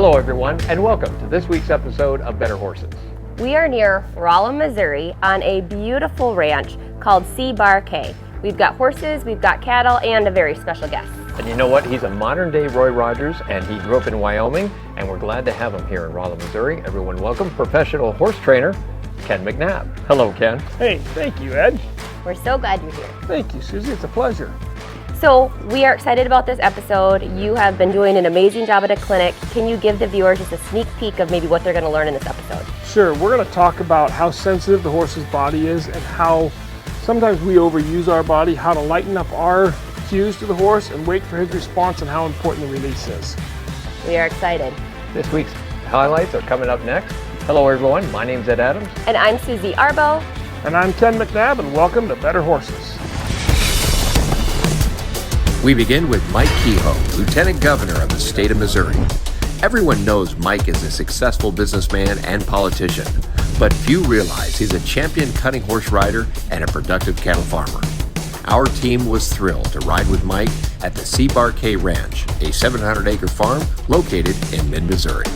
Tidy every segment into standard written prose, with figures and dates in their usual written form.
Hello everyone, and welcome to this week's episode of Better Horses. We are near Rolla, Missouri on a beautiful ranch called C-Bar-K. We've got horses, we've got cattle, and a very special guest. And you know what? He's a modern day Roy Rogers, and he grew up in Wyoming, and we're glad to have him here in Rolla, Missouri. Everyone welcome professional horse trainer, Ken McNabb. Hello, Ken. Hey, thank you, Ed. We're so glad you're here. Thank you, Susie. It's a pleasure. So we are excited about this episode. You have been doing an amazing job at a clinic. Can you give the viewers just a sneak peek of maybe what they're going to learn in this episode? Sure. We're going to talk about how sensitive the horse's body is and how sometimes we overuse our body, how to lighten up our cues to the horse and wait for his response, and how important the release is. We are excited. This week's highlights are coming up next. Hello everyone, my name's Ed Adams. And I'm Susie Arbo. And I'm Ken McNabb, and welcome to Better Horses. We begin with Mike Kehoe, Lieutenant Governor of the state of Missouri. Everyone knows Mike is a successful businessman and politician, but few realize he's a champion cutting horse rider and a productive cattle farmer. Our team was thrilled to ride with Mike at the C-Bar-K Ranch, a 700-acre farm located in mid-Missouri.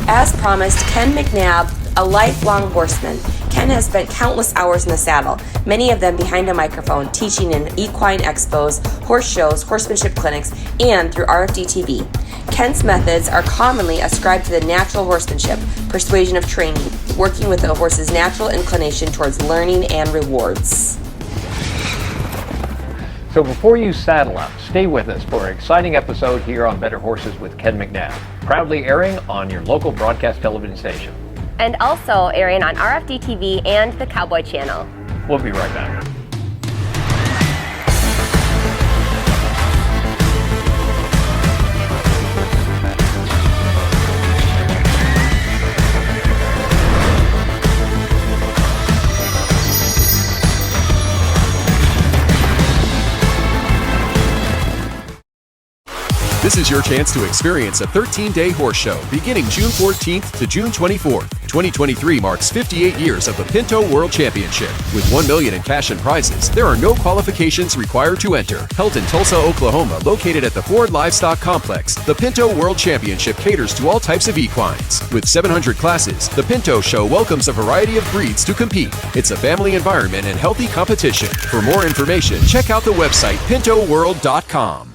As promised, Ken McNabb, a lifelong horseman. Ken has spent countless hours in the saddle, many of them behind a microphone, teaching in equine expos, horse shows, horsemanship clinics, and through RFD TV. Ken's methods are commonly ascribed to the natural horsemanship, persuasion of training, working with the horse's natural inclination towards learning and rewards. So before you saddle up, stay with us for an exciting episode here on Better Horses with Ken McNabb, proudly airing on your local broadcast television station. And also airing on RFD TV and the Cowboy Channel. We'll be right back. This is your chance to experience a 13-day horse show beginning June 14th to June 24th. 2023 marks 58 years of the Pinto World Championship. With $1 million in cash and prizes, there are no qualifications required to enter. Held in Tulsa, Oklahoma, located at the Ford Livestock Complex, the Pinto World Championship caters to all types of equines. With 700 classes, the Pinto Show welcomes a variety of breeds to compete. It's a family environment and healthy competition. For more information, check out the website pintoworld.com.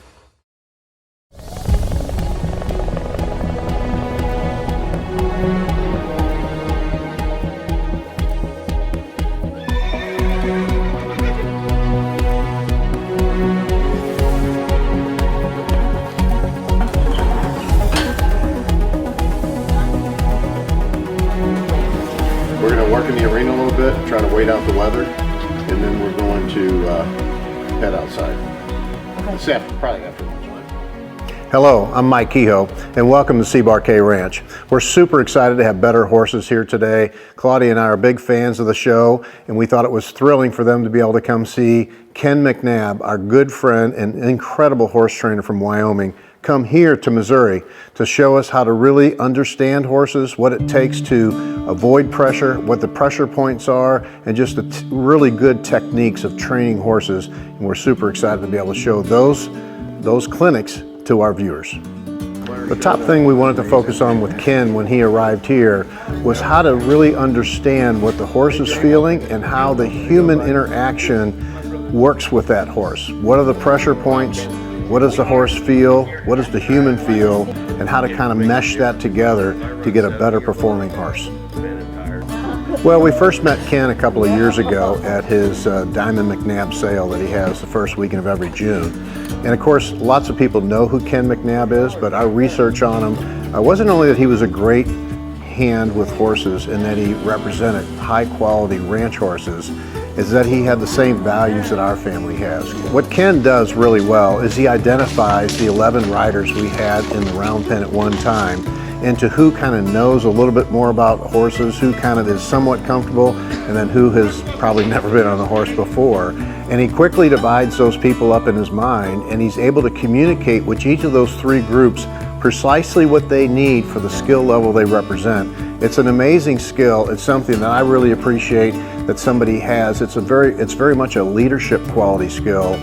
Try to wait out the weather, and then we're going to head outside. Probably after lunch. Hello, I'm Mike Kehoe, and welcome to C-Bar-K Ranch. We're super excited to have Better Horses here today. Claudia and I are big fans of the show, and we thought it was thrilling for them to be able to come see Ken McNabb, our good friend and incredible horse trainer from Wyoming, come here to Missouri to show us how to really understand horses, what it takes to avoid pressure, what the pressure points are, and just the really good techniques of training horses. And we're super excited to be able to show those clinics to our viewers. The top thing we wanted to focus on with Ken when he arrived here was how to really understand what the horse is feeling and how the human interaction works with that horse. What are the pressure points? What does the horse feel? What does the human feel? And how to kind of mesh that together to get a better performing horse. Well, we first met Ken a couple of years ago at his Diamond McNabb sale that he has the first weekend of every June. And of course, lots of people know who Ken McNabb is, but our research on him wasn't only that he was a great hand with horses and that he represented high quality ranch horses, is that he had the same values that our family has. What Ken does really well is he identifies the 11 riders we had in the round pen at one time into who kind of knows a little bit more about horses, who kind of is somewhat comfortable, and then who has probably never been on a horse before. And he quickly divides those people up in his mind, and he's able to communicate with each of those three groups precisely what they need for the skill level they represent. It's an amazing skill. It's something that I really appreciate that somebody has. It's very much a leadership quality skill,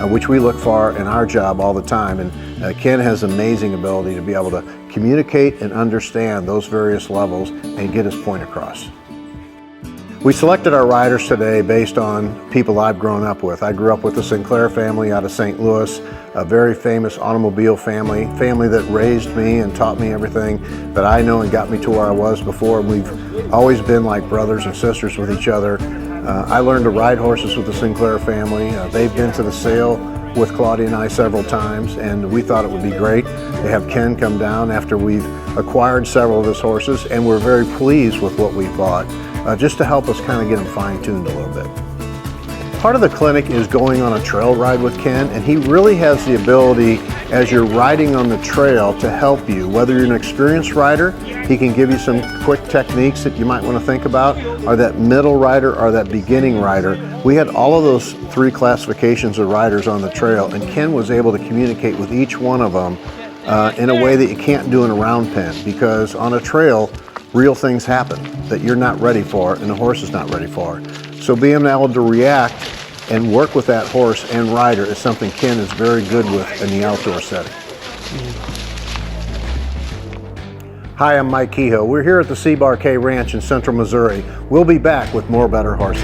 which we look for in our job all the time. And Ken has amazing ability to be able to communicate and understand those various levels and get his point across. We selected our riders today based on people I've grown up with. I grew up with the Sinclair family out of St. Louis, a very famous automobile family that raised me and taught me everything that I know and got me to where I was before. We've always been like brothers and sisters with each other. I learned to ride horses with the Sinclair family. They've been to the sale with Claudia and I several times, and we thought it would be great to have Ken come down after we've acquired several of his horses, and we're very pleased with what we bought. Just to help us kind of get them fine-tuned a little bit. Part of the clinic is going on a trail ride with Ken, and he really has the ability as you're riding on the trail to help you. Whether you're an experienced rider, he can give you some quick techniques that you might want to think about, or that middle rider or that beginning rider. We had all of those three classifications of riders on the trail, and Ken was able to communicate with each one of them in a way that you can't do in a round pen, because on a trail, real things happen that you're not ready for and the horse is not ready for. So being able to react and work with that horse and rider is something Ken is very good with in the outdoor setting. Hi, I'm Mike Kehoe. We're here at the C-Bar K Ranch in Central Missouri. We'll be back with more better horses.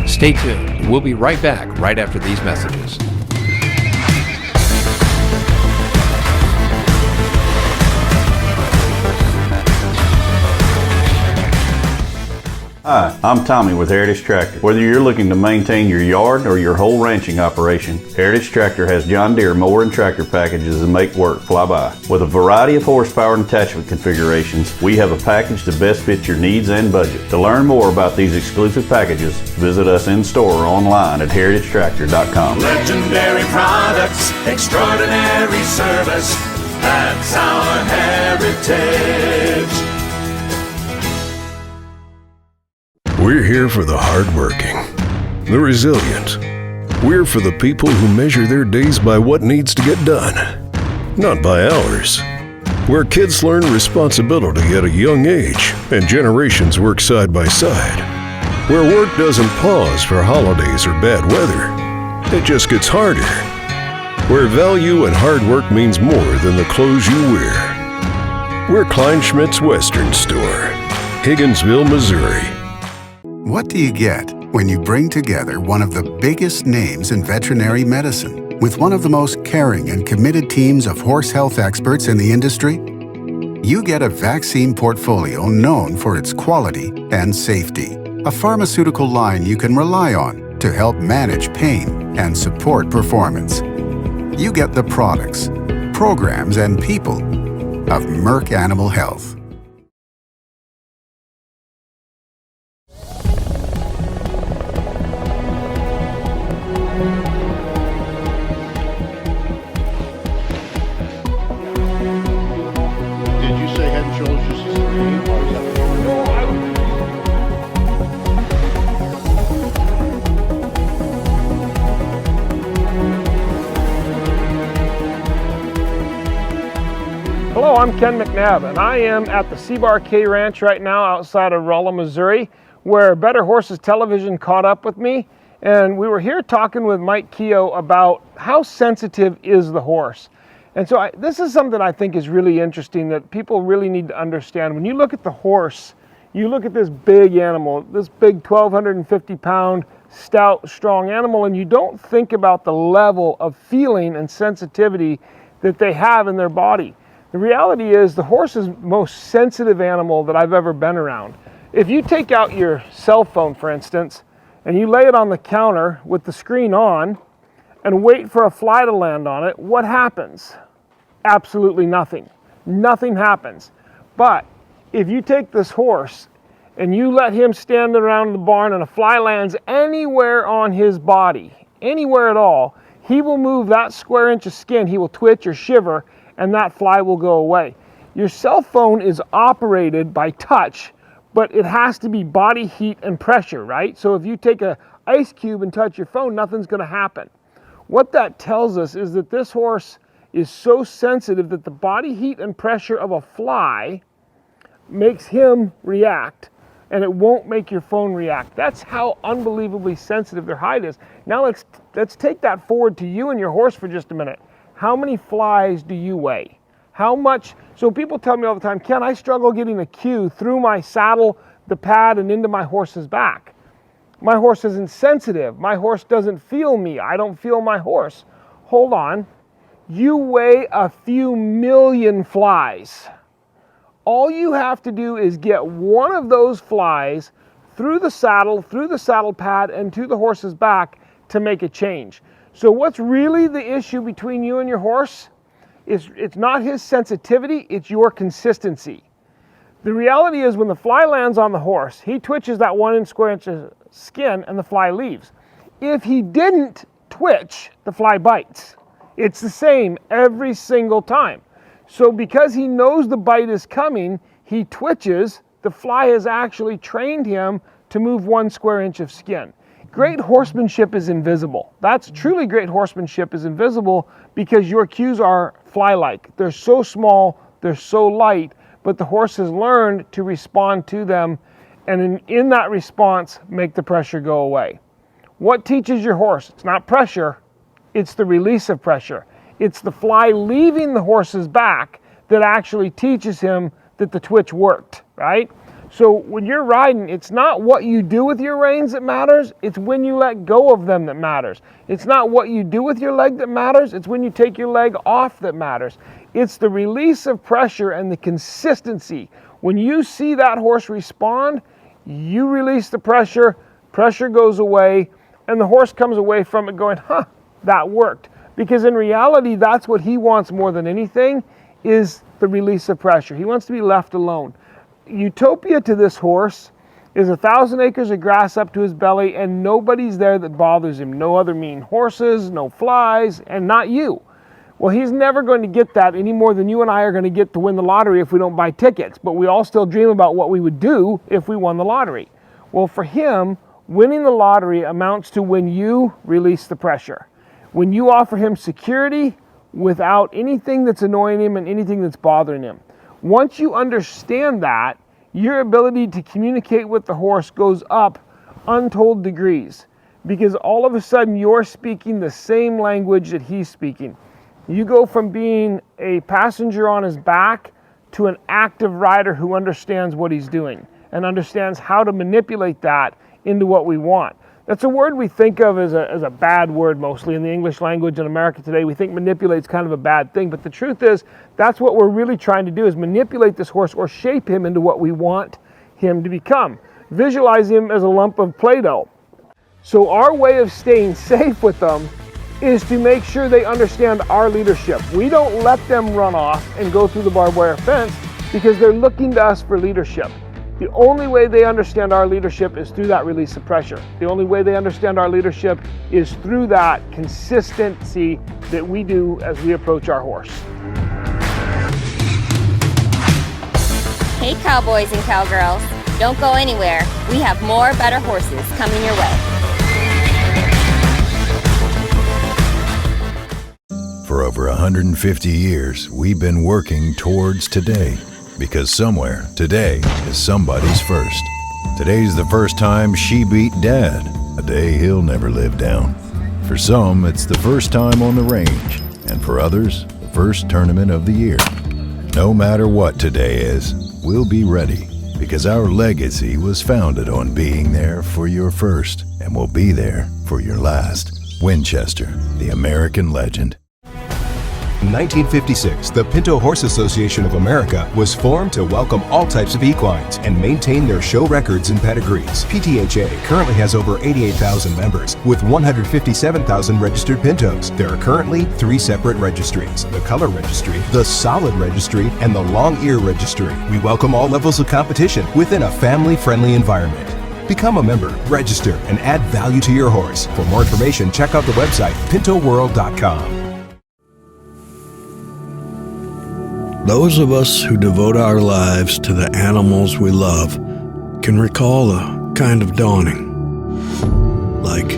Stay tuned. We'll be right back right after these messages. Hi, I'm Tommy with Heritage Tractor. Whether you're looking to maintain your yard or your whole ranching operation, Heritage Tractor has John Deere mower and tractor packages that make work fly by. With a variety of horsepower and attachment configurations, we have a package that best fits your needs and budget. To learn more about these exclusive packages, visit us in store or online at heritagetractor.com. Legendary products, extraordinary service, that's our heritage. We're here for the hardworking, the resilient. We're for the people who measure their days by what needs to get done, not by hours. Where kids learn responsibility at a young age and generations work side by side. Where work doesn't pause for holidays or bad weather. It just gets harder. Where value and hard work means more than the clothes you wear. We're Kleinschmidt's Western Store, Higginsville, Missouri. What do you get when you bring together one of the biggest names in veterinary medicine with one of the most caring and committed teams of horse health experts in the industry? You get a vaccine portfolio known for its quality and safety, a pharmaceutical line you can rely on to help manage pain and support performance. You get the products, programs, and people of Merck Animal Health. Hello, I'm Ken McNabb, and I am at the C-Bar K Ranch right now outside of Rolla, Missouri, where Better Horses Television caught up with me, and we were here talking with Mike Kehoe about how sensitive is the horse. And so this is something I think is really interesting that people really need to understand. When you look at the horse, you look at this big animal, this big 1,250-pound, stout, strong animal, and you don't think about the level of feeling and sensitivity that they have in their body. The reality is the horse is the most sensitive animal that I've ever been around. If you take out your cell phone, for instance, and you lay it on the counter with the screen on and wait for a fly to land on it, what happens? Absolutely nothing. Nothing happens. But if you take this horse and you let him stand around the barn and a fly lands anywhere on his body, anywhere at all, he will move that square inch of skin, he will twitch or shiver, and that fly will go away. Your cell phone is operated by touch but it has to be body heat and pressure, right? So if you take an ice cube and touch your phone, nothing's going to happen. What that tells us is that this horse is so sensitive that the body heat and pressure of a fly makes him react, and it won't make your phone react. That's how unbelievably sensitive their hide is. Now let's take that forward to you and your horse for just a minute. How many flies do you weigh? How much? So people tell me all the time, Ken, I struggle getting a cue through my saddle, the pad, and into my horse's back. My horse isn't sensitive. My horse doesn't feel me. I don't feel my horse. Hold on. You weigh a few million flies. All you have to do is get one of those flies through the saddle pad, and to the horse's back to make a change. So what's really the issue between you and your horse? It's not his sensitivity, it's your consistency. The reality is when the fly lands on the horse, he twitches that 1 square inch of skin and the fly leaves. If he didn't twitch, the fly bites. It's the same every single time. So because he knows the bite is coming, he twitches. The fly has actually trained him to move 1 square inch of skin. Great horsemanship is invisible. That's truly great horsemanship is invisible because your cues are fly-like. They're so small, they're so light, but the horse has learned to respond to them, and in that response, make the pressure go away. What teaches your horse? It's not pressure, it's the release of pressure. It's the fly leaving the horse's back that actually teaches him that the twitch worked, right? So when you're riding, it's not what you do with your reins that matters, it's when you let go of them that matters. It's not what you do with your leg that matters, it's when you take your leg off that matters. It's the release of pressure and the consistency. When you see that horse respond, you release the pressure, pressure goes away, and the horse comes away from it going, huh, that worked. Because in reality, that's what he wants more than anything, is the release of pressure. He wants to be left alone. Utopia to this horse is 1,000 acres of grass up to his belly, and nobody's there that bothers him. No other mean horses, no flies, and not you. Well, he's never going to get that any more than you and I are going to get to win the lottery if we don't buy tickets. But we all still dream about what we would do if we won the lottery. Well, for him, winning the lottery amounts to when you release the pressure. When you offer him security without anything that's annoying him and anything that's bothering him. Once you understand that, your ability to communicate with the horse goes up untold degrees, because all of a sudden you're speaking the same language that he's speaking. You go from being a passenger on his back to an active rider who understands what he's doing and understands how to manipulate that into what we want. That's a word we think of as a bad word mostly in the English language in America today. We think manipulate's kind of a bad thing, but the truth is that's what we're really trying to do, is manipulate this horse or shape him into what we want him to become. Visualize him as a lump of Play-Doh. So our way of staying safe with them is to make sure they understand our leadership. We don't let them run off and go through the barbed wire fence because they're looking to us for leadership. The only way they understand our leadership is through that release of pressure. The only way they understand our leadership is through that consistency that we do as we approach our horse. Hey cowboys and cowgirls, don't go anywhere. We have more better horses coming your way. For over 150 years, we've been working towards today. Because somewhere, today is somebody's first. Today's the first time she beat Dad, a day he'll never live down. For some, it's the first time on the range, and for others, the first tournament of the year. No matter what today is, we'll be ready, because our legacy was founded on being there for your first, and will be there for your last. Winchester, the American legend. In 1956, the Pinto Horse Association of America was formed to welcome all types of equines and maintain their show records and pedigrees. PTHA currently has over 88,000 members with 157,000 registered Pintos. There are currently 3 separate registries: the Color Registry, the Solid Registry, and the Long Ear Registry. We welcome all levels of competition within a family-friendly environment. Become a member, register, and add value to your horse. For more information, check out the website pintoworld.com. Those of us who devote our lives to the animals we love can recall a kind of dawning, like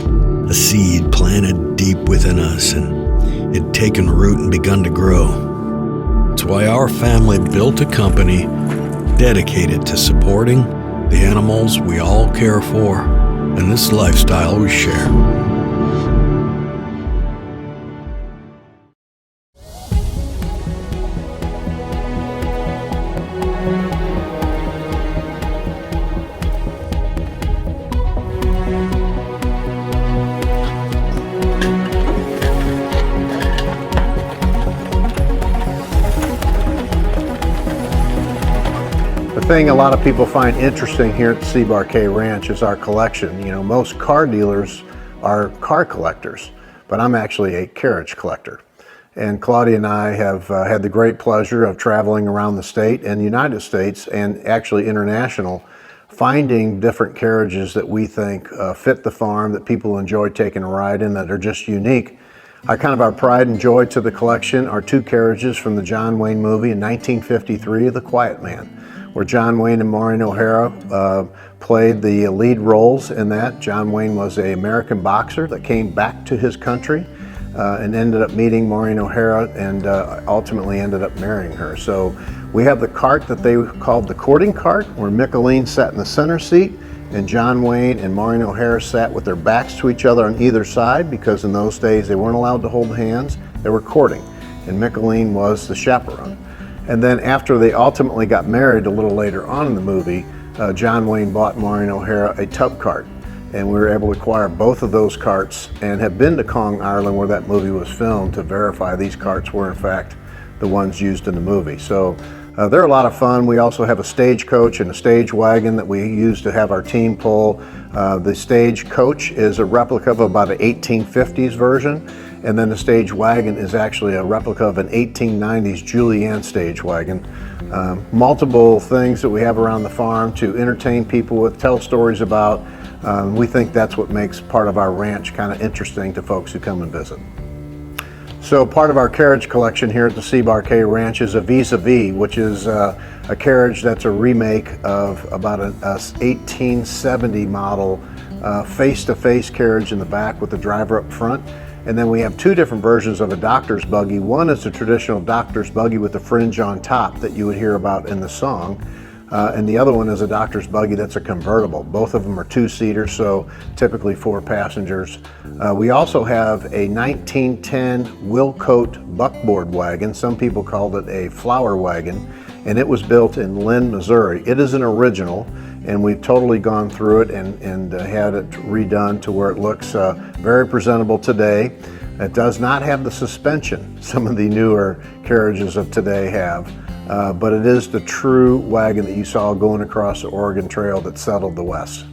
a seed planted deep within us and it'd taken root and begun to grow. It's why our family built a company dedicated to supporting the animals we all care for and this lifestyle we share. The thing a lot of people find interesting here at the C-Bar K Ranch is our collection. You know, most car dealers are car collectors, but I'm actually a carriage collector. And Claudia and I have had the great pleasure of traveling around the state and the United States and actually international, finding different carriages that we think fit the farm, that people enjoy taking a ride in, that are just unique. Our pride and joy to the collection are two carriages from the John Wayne movie in 1953, The Quiet Man, where John Wayne and Maureen O'Hara played the lead roles in that. John Wayne was an American boxer that came back to his country and ended up meeting Maureen O'Hara and ultimately ended up marrying her. So we have the cart that they called the courting cart, where Michelin sat in the center seat and John Wayne and Maureen O'Hara sat with their backs to each other on either side, because in those days they weren't allowed to hold hands, they were courting, and Michelin was the chaperone. And then after they ultimately got married a little later on in the movie, John Wayne bought Maureen O'Hara a tub cart. And we were able to acquire both of those carts and have been to Kong, Ireland, where that movie was filmed, to verify these carts were in fact the ones used in the movie. So they're a lot of fun. We also have a stagecoach and a stage wagon that we use to have our team pull. The stagecoach is a replica of about an 1850s version. And then the stage wagon is actually a replica of an 1890s Julienne stage wagon. Multiple things that we have around the farm to entertain people with, tell stories about. We think that's what makes part of our ranch kind of interesting to folks who come and visit. So part of our carriage collection here at the C-Bar K Ranch is a Vis-a-Vis, which is a carriage that's a remake of about a 1870 model face-to-face carriage in the back with the driver up front. And then we have two different versions of a doctor's buggy. One is the traditional doctor's buggy with the fringe on top that you would hear about in the song. And the other one is a doctor's buggy that's a convertible. Both of them are two-seater, so typically 4 passengers. We also have a 1910 Wilcoat buckboard wagon. Some people called it a flower wagon, and it was built in Lynn, Missouri. It is an original, and we've totally gone through it and had it redone to where it looks very presentable today. It does not have the suspension some of the newer carriages of today have, but it is the true wagon that you saw going across the Oregon Trail that settled the West.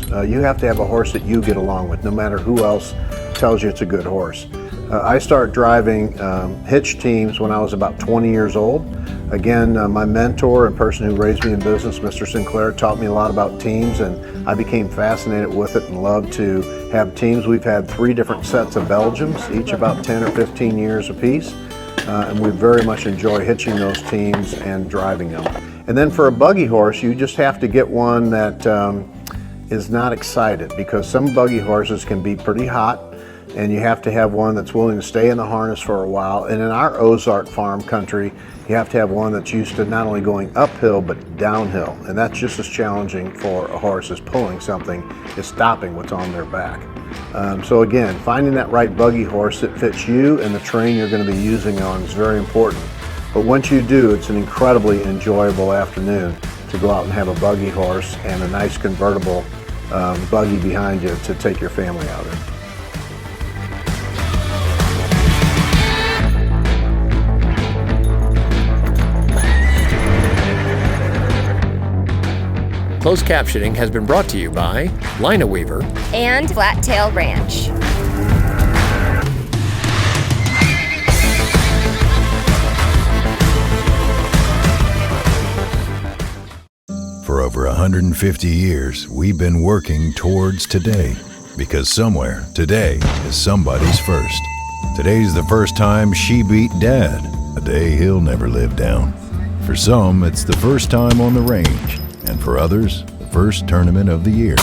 You have to have a horse that you get along with, no matter who else tells you it's a good horse. I started driving hitch teams when I was about 20 years old. Again, my mentor and person who raised me in business, Mr. Sinclair, taught me a lot about teams, and I became fascinated with it and loved to have teams. We've had 3 different sets of Belgians, each about 10 or 15 years apiece, and we very much enjoy hitching those teams and driving them. And then for a buggy horse, you just have to get one that is not excited, because some buggy horses can be pretty hot, and you have to have one that's willing to stay in the harness for a while. And in our Ozark farm country, you have to have one that's used to not only going uphill but downhill, and that's just as challenging for a horse as pulling something is stopping what's on their back. So again, finding that right buggy horse that fits you and the terrain you're going to be using on is very important. But once you do, it's an incredibly enjoyable afternoon to go out and have a buggy horse and a nice convertible buggy behind you to take your family out in. Closed captioning has been brought to you by Lina Weaver and Flat Tail Ranch. For over 150 years, we've been working towards today, because somewhere today is somebody's first. Today's the first time she beat Dad, a day he'll never live down. For some, it's the first time on the range, and for others, the first tournament of the year.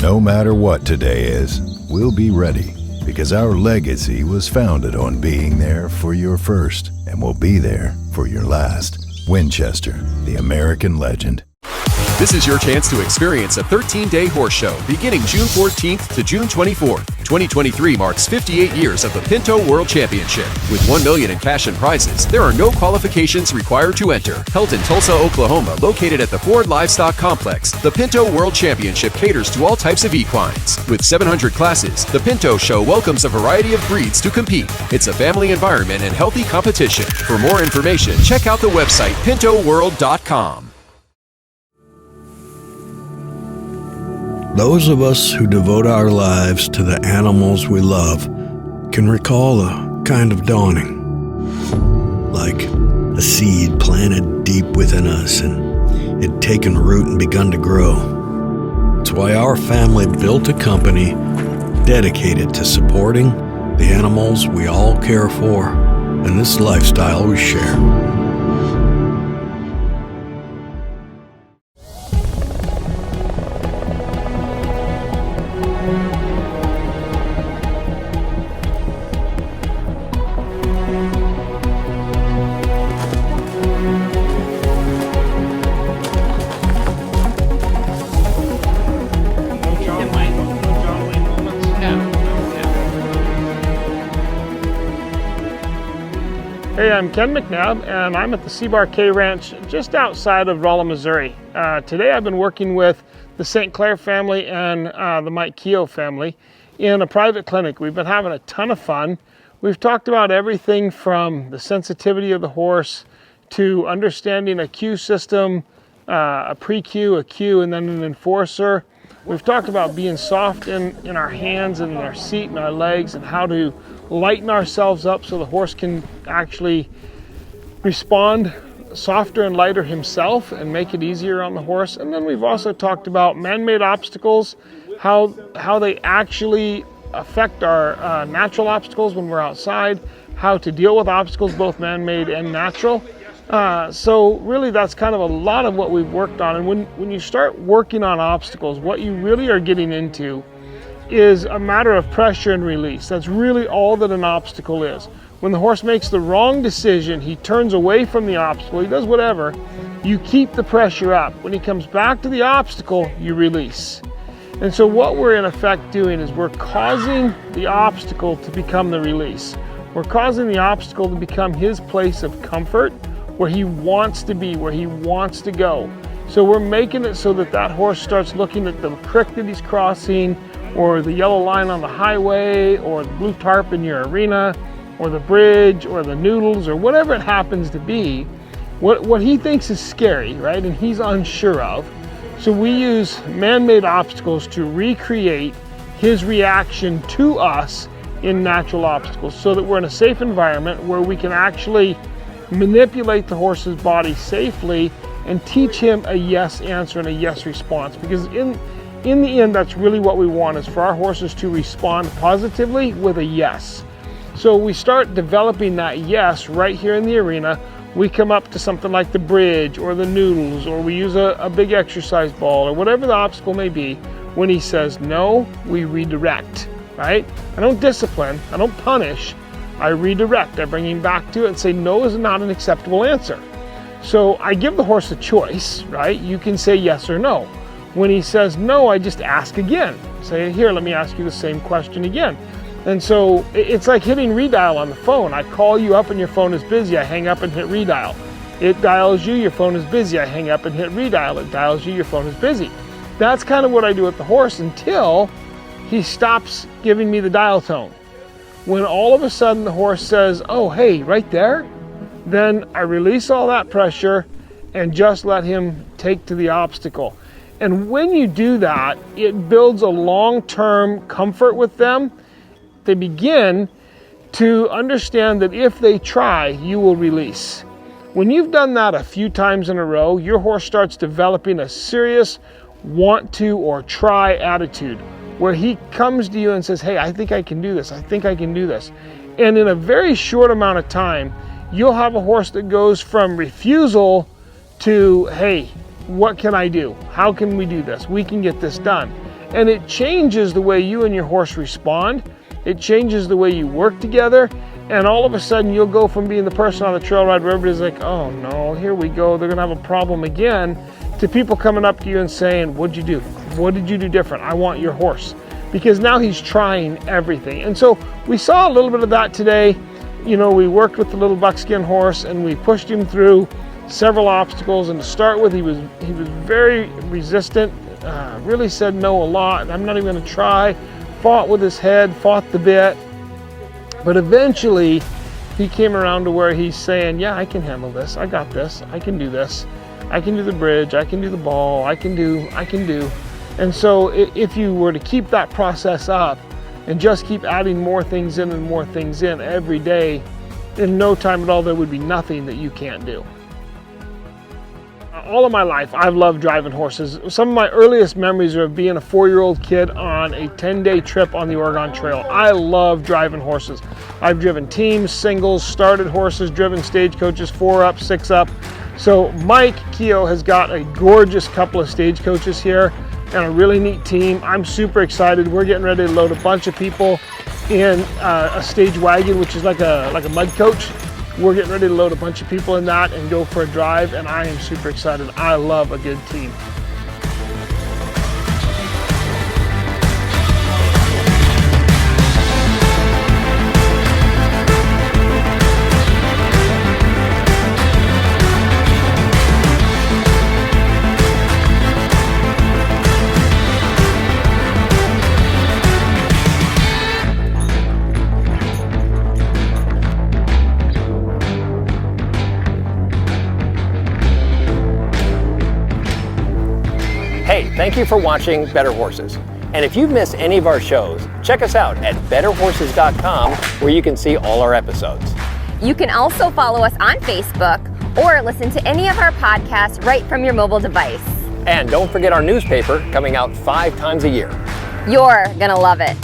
No matter what today is, we'll be ready, because our legacy was founded on being there for your first, and will be there for your last. Winchester, the American legend. This is your chance to experience a 13-day horse show beginning June 14th to June 24th. 2023 marks 58 years of the Pinto World Championship. With $1 million in cash and prizes, there are no qualifications required to enter. Held in Tulsa, Oklahoma, located at the Ford Livestock Complex, the Pinto World Championship caters to all types of equines. With 700 classes, the Pinto Show welcomes a variety of breeds to compete. It's a family environment and healthy competition. For more information, check out the website pintoworld.com. Those of us who devote our lives to the animals we love can recall a kind of dawning, like a seed planted deep within us and it taken root and begun to grow. It's why our family built a company dedicated to supporting the animals we all care for and this lifestyle we share. Hey, I'm Ken McNabb, and I'm at the C-Bar K Ranch just outside of Rolla, Missouri. Today I've been working with the St. Clair family and the Mike Kehoe family in a private clinic. We've been having a ton of fun. We've talked about everything from the sensitivity of the horse to understanding a cue system, a pre-cue, a cue, and then an enforcer. We've talked about being soft in our hands and in our seat and our legs and how to lighten ourselves up so the horse can actually respond softer and lighter himself and make it easier on the horse. And then we've also talked about man-made obstacles, how they actually affect our natural obstacles when we're outside, how to deal with obstacles, both man-made and natural. So really that's kind of a lot of what we've worked on. And when you start working on obstacles, what you really are getting into is a matter of pressure and release. That's really all that an obstacle is. When the horse makes the wrong decision, he turns away from the obstacle, he does whatever, you keep the pressure up. When he comes back to the obstacle, you release. And so what we're in effect doing is we're causing the obstacle to become the release. We're causing the obstacle to become his place of comfort, where he wants to be, where he wants to go. So we're making it so that that horse starts looking at the creek that he's crossing, or the yellow line on the highway, or the blue tarp in your arena, or the bridge, or the noodles, or whatever it happens to be, what he thinks is scary, right, and he's unsure of. So we use man-made obstacles to recreate his reaction to us in natural obstacles, so that we're in a safe environment where we can actually manipulate the horse's body safely and teach him a yes answer and a yes response. Because in the end, that's really what we want, is for our horses to respond positively with a yes. So we start developing that yes right here in the arena. We come up to something like the bridge or the noodles, or we use a big exercise ball, or whatever the obstacle may be. When he says no, we redirect, right? I don't discipline, I don't punish, I redirect. I bring him back to it and say no is not an acceptable answer. So I give the horse a choice, right? You can say yes or no. When he says no, I just ask again. Say, here, let me ask you the same question again. And so it's like hitting redial on the phone. I call you up and your phone is busy. I hang up and hit redial. It dials you, your phone is busy. I hang up and hit redial. It dials you, your phone is busy. That's kind of what I do with the horse until he stops giving me the dial tone. When all of a sudden the horse says, oh, hey, right there, then I release all that pressure and just let him take to the obstacle. And when you do that, it builds a long-term comfort with them. They begin to understand that if they try, you will release. When you've done that a few times in a row, your horse starts developing a serious want to or try attitude, where he comes to you and says, hey, I think I can do this. I think I can do this. And in a very short amount of time, you'll have a horse that goes from refusal to, hey, what can I do? How can we do this? We can get this done. And it changes the way you and your horse respond. It changes the way you work together. And all of a sudden you'll go from being the person on the trail ride where everybody's like, oh no, here we go, they're gonna have a problem again, to people coming up to you and saying, what'd you do? What did you do different? I want your horse. Because now he's trying everything. And so we saw a little bit of that today. You know, we worked with the little buckskin horse and we pushed him through several obstacles. And to start with, he was very resistant, really said no a lot. I'm not even gonna try. Fought with his head, fought the bit. But eventually he came around to where he's saying, yeah, I can handle this. I got this. I can do this. I can do the bridge. I can do the ball. I can do. And so if you were to keep that process up and just keep adding more things in and more things in every day, in no time at all, there would be nothing that you can't do. All of my life, I've loved driving horses. Some of my earliest memories are of being a 4-year-old kid on a 10-day trip on the Oregon Trail. I love driving horses. I've driven teams, singles, started horses, driven stagecoaches, 4-up, 6-up. So Mike Kehoe has got a gorgeous couple of stagecoaches here and a really neat team. I'm super excited. We're getting ready to load a bunch of people in a stage wagon, which is like a mud coach. We're getting ready to load a bunch of people in that and go for a drive, and I am super excited. I love a good team. Hey, thank you for watching Better Horses. And if you've missed any of our shows, check us out at betterhorses.com, where you can see all our episodes. You can also follow us on Facebook or listen to any of our podcasts right from your mobile device. And don't forget our newspaper coming out 5 times a year. You're gonna love it.